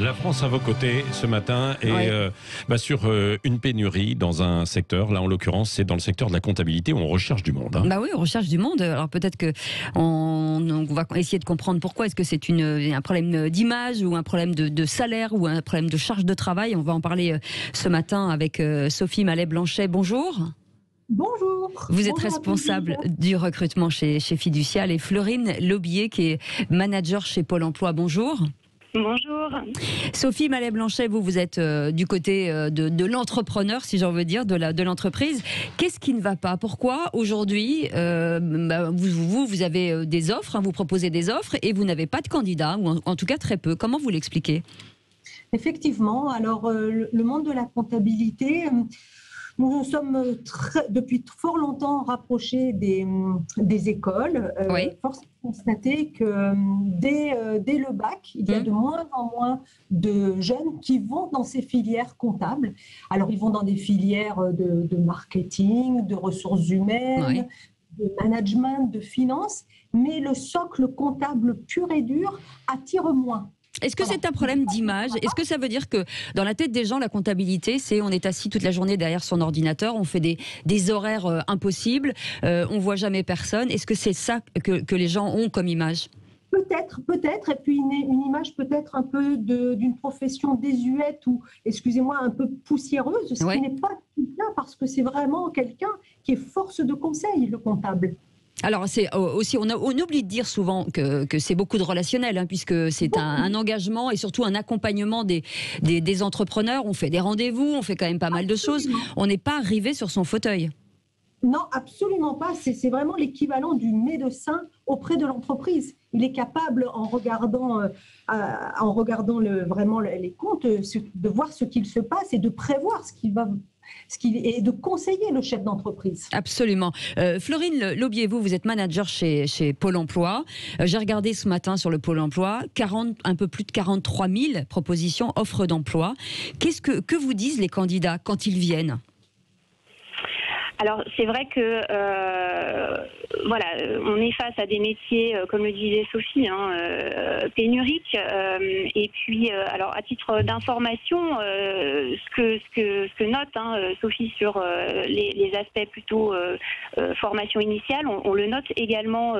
La France à vos côtés ce matin et sur une pénurie dans un secteur. Là, en l'occurrence, c'est dans le secteur de la comptabilité où on recherche du monde. Bah oui, on recherche du monde. Alors peut-être que on va essayer de comprendre pourquoi. Est-ce que c'est un problème d'image ou un problème de salaire ou un problème de charge de travail? On va en parler ce matin avec Sophie Mallet-Blanchet. Bonjour. Bonjour. Vous êtes responsable du recrutement chez Fiducial et Florine Laubier qui est manager chez Pôle emploi. Bonjour. Bonjour. Sophie Mallet-Blanchet, vous êtes du côté de l'entrepreneur, si j'en veux dire, de l'entreprise. Qu'est-ce qui ne va pas? Pourquoi aujourd'hui, vous avez des offres, vous proposez des offres et vous n'avez pas de candidats, ou en tout cas très peu. Comment vous l'expliquez? Effectivement, alors le monde de la comptabilité, nous nous sommes depuis fort longtemps rapprochés des écoles. Oui. Force est de constater que dès le bac, il y a de moins en moins de jeunes qui vont dans ces filières comptables. Alors, ils vont dans des filières de marketing, de ressources humaines, de management, de finance, mais le socle comptable pur et dur attire moins. Est-ce que c'est un problème d'image? Est-ce que ça veut dire que dans la tête des gens, la comptabilité, on est assis toute la journée derrière son ordinateur, on fait des horaires impossibles, on voit jamais personne? Est-ce que c'est ça que les gens ont comme image? Peut-être, et puis une image peut-être un peu d'une profession désuète ou, excusez-moi, un peu poussiéreuse, ce qui n'est pas tout le cas parce que c'est vraiment quelqu'un qui est force de conseil, le comptable. Alors, c'est aussi, on oublie de dire souvent que c'est beaucoup de relationnel, puisque c'est un engagement et surtout un accompagnement des entrepreneurs. On fait des rendez-vous, on fait quand même pas mal de choses. On n'est pas arrivé sur son fauteuil. Non, absolument pas. C'est vraiment l'équivalent du médecin auprès de l'entreprise. Il est capable, en regardant vraiment les comptes, de voir ce qu'il se passe et de prévoir et de conseiller le chef d'entreprise. Absolument. Florine Laubier, vous êtes manager chez Pôle emploi. J'ai regardé ce matin sur le Pôle emploi, un peu plus de 43 000 propositions, offres d'emploi. Que vous disent les candidats quand ils viennent? Alors, c'est vrai que on est face à des métiers, comme le disait Sophie, pénuriques. Et puis, alors, à titre d'information, ce que note Sophie sur les aspects plutôt formation initiale, on le note également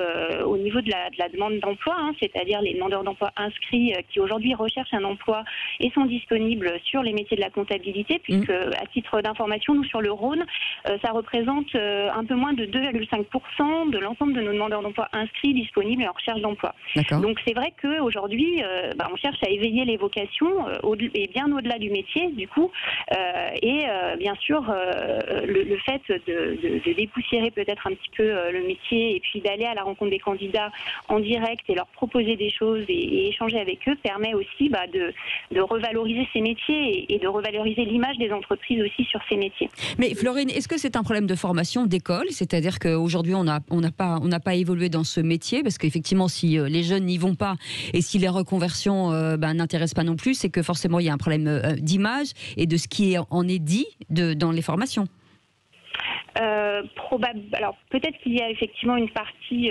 au niveau de la demande d'emploi, c'est-à-dire les demandeurs d'emploi inscrits qui aujourd'hui recherchent un emploi et sont disponibles sur les métiers de la comptabilité, puisque à titre d'information, nous sur le Rhône, ça représente un peu moins de 2,5% de l'ensemble de nos demandeurs d'emploi inscrits disponibles et en recherche d'emploi. Donc c'est vrai qu'aujourd'hui, on cherche à éveiller les vocations et bien au-delà du métier, du coup, et bien sûr le fait de dépoussiérer peut-être un petit peu le métier et puis d'aller à la rencontre des candidats en direct et leur proposer des choses et échanger avec eux permet aussi de revaloriser ces métiers et de revaloriser l'image des entreprises aussi sur ces métiers. Mais Florine, est-ce que c'est un problème de formation d'école? C'est-à-dire qu'aujourd'hui, on n'a pas évolué dans ce métier, parce qu'effectivement, si les jeunes n'y vont pas et si les reconversions n'intéressent pas non plus, c'est que forcément, il y a un problème d'image et de ce qui en est dit dans les formations. Alors peut-être qu'il y a effectivement une partie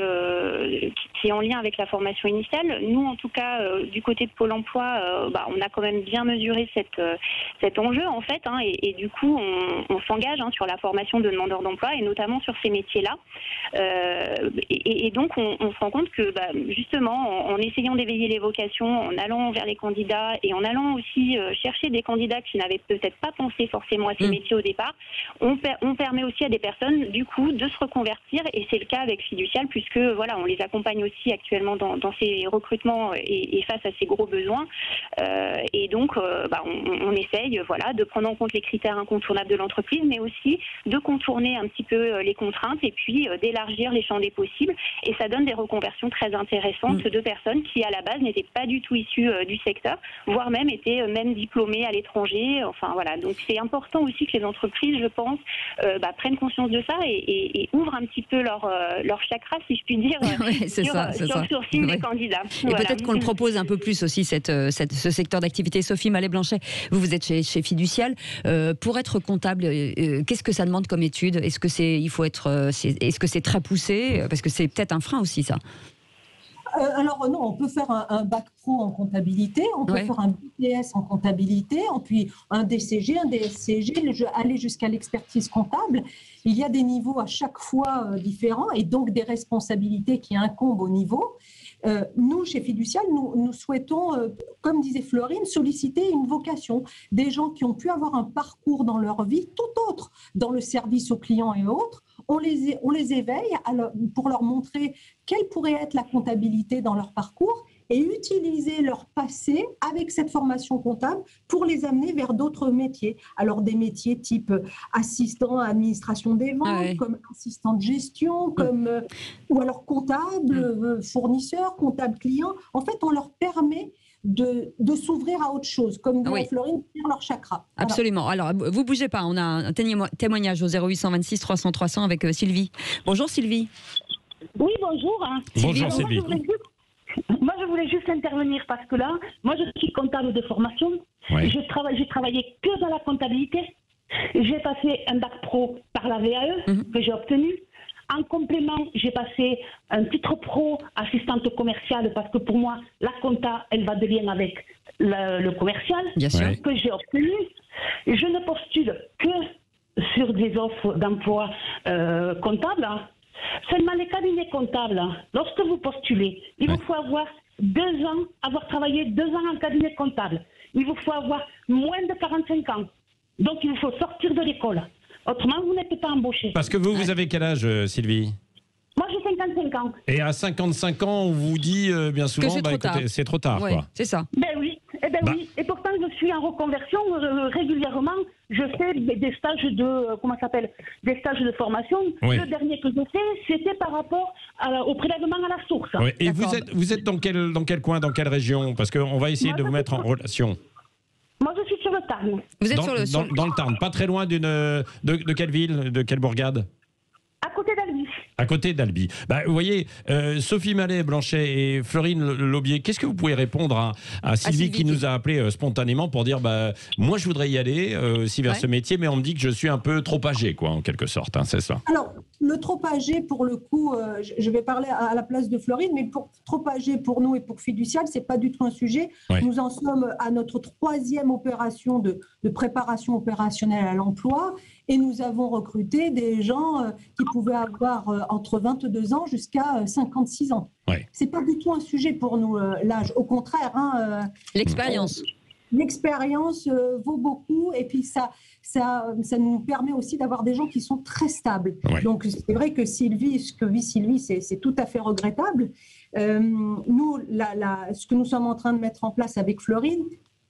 qui est en lien avec la formation initiale. Nous, en tout cas, du côté de Pôle emploi, on a quand même bien mesuré cet enjeu en fait, et du coup, on s'engage sur la formation de demandeurs d'emploi et notamment sur ces métiers-là. Et donc, on se rend compte que justement, en essayant d'éveiller les vocations, en allant vers les candidats et en allant aussi chercher des candidats qui n'avaient peut-être pas pensé forcément à ces métiers au départ, on permet aussi à des personnes du coup de se reconvertir, et c'est le cas avec Fiducial puisque on les accompagne aussi actuellement dans ces recrutements et face à ces gros besoins, et donc on essaye de prendre en compte les critères incontournables de l'entreprise, mais aussi de contourner un petit peu les contraintes et puis d'élargir les champs des possibles, et ça donne des reconversions très intéressantes de personnes qui à la base n'étaient pas du tout issues du secteur, voire même étaient même diplômées à l'étranger. Donc c'est important aussi que les entreprises, je pense, prennent conscience de ça et ouvrent un petit peu leur chakra, si je puis dire, sur le sourcing des candidats. Et peut-être qu'on le propose un peu plus aussi, ce secteur d'activité. Sophie Mallet-Blanchet, vous êtes chez Fiducial. Pour être comptable, qu'est-ce que ça demande comme étude? Est-ce que c'est très poussé? Parce que c'est peut-être un frein aussi, ça. Alors non, on peut faire un bac pro en comptabilité, on peut faire un BTS en comptabilité, puis un DCG, un DSCG, aller jusqu'à l'expertise comptable. Il y a des niveaux à chaque fois différents et donc des responsabilités qui incombent au niveau. Nous, chez Fiducial, nous souhaitons, comme disait Florine, solliciter une vocation. Des gens qui ont pu avoir un parcours dans leur vie tout autre, dans le service aux clients et autres. On les éveille pour leur montrer quelle pourrait être la comptabilité dans leur parcours et utiliser leur passé avec cette formation comptable pour les amener vers d'autres métiers. Alors des métiers type assistant à administration des ventes, comme assistant de gestion, ou alors comptable, fournisseur, comptable client. En fait, on leur permet de s'ouvrir à autre chose, comme dit Florine, faire leur chakra. Absolument. Alors, vous bougez pas, on a un témoignage au 0826 300 300 avec Sylvie. Bonjour Sylvie. Oui, bonjour. Bonjour Sylvie. Moi, je voulais juste intervenir parce que là, moi, je suis comptable de formation. Ouais. J'ai travaillé que dans la comptabilité. J'ai passé un bac pro par la VAE que j'ai obtenu. En complément, j'ai passé un titre pro assistante commerciale parce que pour moi, la compta, elle va de lien avec le commercial que j'ai obtenu. Je ne postule que sur des offres d'emploi comptables. Seulement les cabinets comptables, lorsque vous postulez, il vous faut avoir avoir travaillé 2 ans en cabinet comptable. Il vous faut avoir moins de 45 ans. Donc il vous faut sortir de l'école. Autrement, vous n'êtes pas embauché. Parce que vous avez quel âge, Sylvie ? Moi, j'ai 55 ans. Et à 55 ans, on vous dit bien souvent que c'est trop tard. Ouais, quoi. c'est ça. Ben oui. Oui. Et pourtant, je suis en reconversion régulièrement. Je fais des stages des stages de formation. Oui. Le dernier que j'ai fait, c'était par rapport au prélèvement à la source. Oui. Et vous êtes dans quel coin, dans quelle région ? Parce qu'on va essayer de vous mettre en relation. Moi, je suis sur le Tarn. Vous êtes dans le Tarn, pas très loin de quelle ville, de quelle bourgade ? À côté d'Albi. À côté d'Albi. Vous voyez, Sophie Mallet-Blanchet et Florine Laubier, qu'est-ce que vous pouvez répondre à Sylvie qui nous a appelé spontanément pour dire moi je voudrais y aller aussi vers ce métier, mais on me dit que je suis un peu trop âgé, quoi, en quelque sorte, hein, c'est ça. Alors, le trop âgé, pour le coup, je vais parler à la place de Florine, mais trop âgé pour nous et pour Fiducial, c'est pas du tout un sujet. Ouais. Nous en sommes à notre 3e opération de préparation opérationnelle à l'emploi et nous avons recruté des gens qui pouvaient avoir entre 22 ans jusqu'à 56 ans. Ouais. C'est pas du tout un sujet pour nous, l'âge. Au contraire, l'expérience. L'expérience vaut beaucoup et puis ça nous permet aussi d'avoir des gens qui sont très stables. Ouais. Donc c'est vrai que ce que vit Sylvie, c'est tout à fait regrettable. Nous, ce que nous sommes en train de mettre en place avec Florine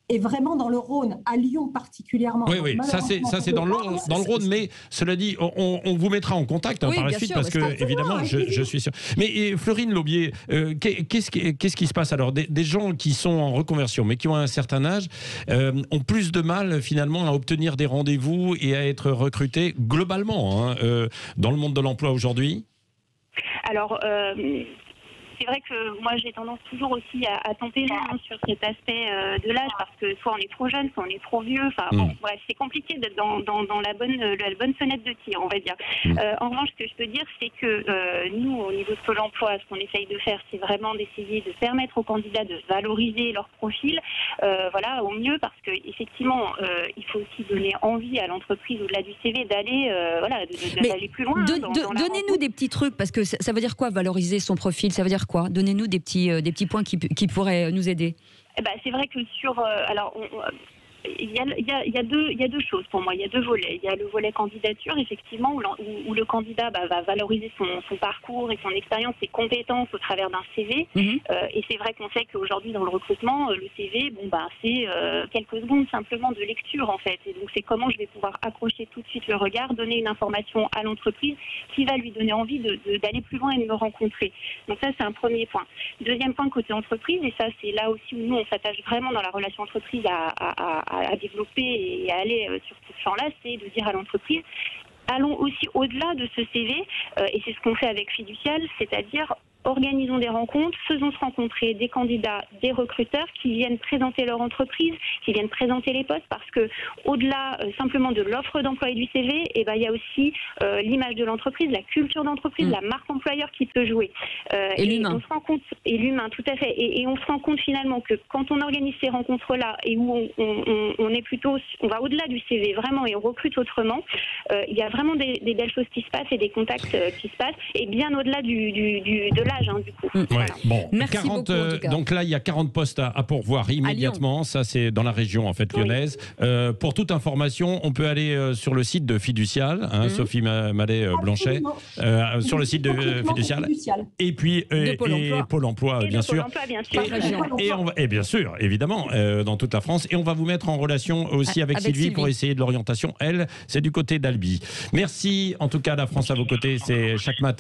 est vraiment dans le Rhône, à Lyon particulièrement. Oui, ça c'est dans le Rhône, mais cela dit, on vous mettra en contact par la suite, parce que évidemment, je suis sûr. Mais Florine Laubier, qu'est-ce qui se passe alors ? Des gens qui sont en reconversion, mais qui ont un certain âge, ont plus de mal finalement à obtenir des rendez-vous et à être recrutés globalement dans le monde de l'emploi aujourd'hui ? Alors, c'est vrai que moi j'ai tendance toujours aussi à tempérer sur cet aspect de l'âge, parce que soit on est trop jeune, soit on est trop vieux. Enfin bon, bref, c'est compliqué d'être dans la bonne fenêtre de tir, on va dire. En revanche, ce que je peux dire, c'est que nous, au niveau de Pôle emploi, ce qu'on essaye de faire, c'est vraiment d'essayer de permettre aux candidats de valoriser leur profil, au mieux, parce que effectivement, il faut aussi donner envie à l'entreprise au-delà du CV d'aller, d'aller plus loin. Donnez-nous des petits trucs, parce que ça veut dire quoi valoriser son profil ? Ça veut dire quoi ? Donnez-nous des petits points qui pourraient nous aider. C'est vrai que il y a deux choses pour moi. Il y a 2 volets. Il y a le volet candidature, effectivement, où le candidat va valoriser son parcours et son expérience, ses compétences au travers d'un CV. Et c'est vrai qu'on sait qu'aujourd'hui, dans le recrutement, le CV, c'est quelques secondes simplement de lecture, en fait. Et donc, c'est comment je vais pouvoir accrocher tout de suite le regard, donner une information à l'entreprise qui va lui donner envie d'aller plus loin et de me rencontrer. Donc ça, c'est un premier point. Deuxième point, côté entreprise, et ça, c'est là aussi où nous, on s'attache vraiment dans la relation entreprise à développer et à aller sur ce champ-là, c'est de dire à l'entreprise, allons aussi au-delà de ce CV, et c'est ce qu'on fait avec Fiducial, c'est-à-dire organisons des rencontres, faisons se rencontrer des candidats, des recruteurs qui viennent présenter leur entreprise, qui viennent présenter les postes, parce que au-delà simplement de l'offre d'emploi et du CV, il y a aussi l'image de l'entreprise, la culture d'entreprise, la marque employeur qui peut jouer. Et l'humain. On se rend compte, et l'humain, tout à fait. Et on se rend compte finalement que quand on organise ces rencontres-là et où on va au-delà du CV vraiment et on recrute autrement, il y a vraiment des belles choses qui se passent et des contacts qui se passent, et bien au-delà de l'âge, du coup. Voilà. Bon, Merci 40, beaucoup, en tout cas. donc là, il y a 40 postes à pourvoir immédiatement. Ça, c'est dans la région en fait lyonnaise. Pour toute information, on peut aller sur le site de Fiducial, Sophie Mallet-Blanchet, sur le site de Fiducial. Et puis Pôle emploi, bien sûr. Et bien sûr, évidemment, dans toute la France. Et on va vous mettre en relation aussi avec Sylvie pour essayer de l'orientation. Elle, c'est du côté d'Albi. Merci en tout cas, la France à vos côtés. C'est chaque matin.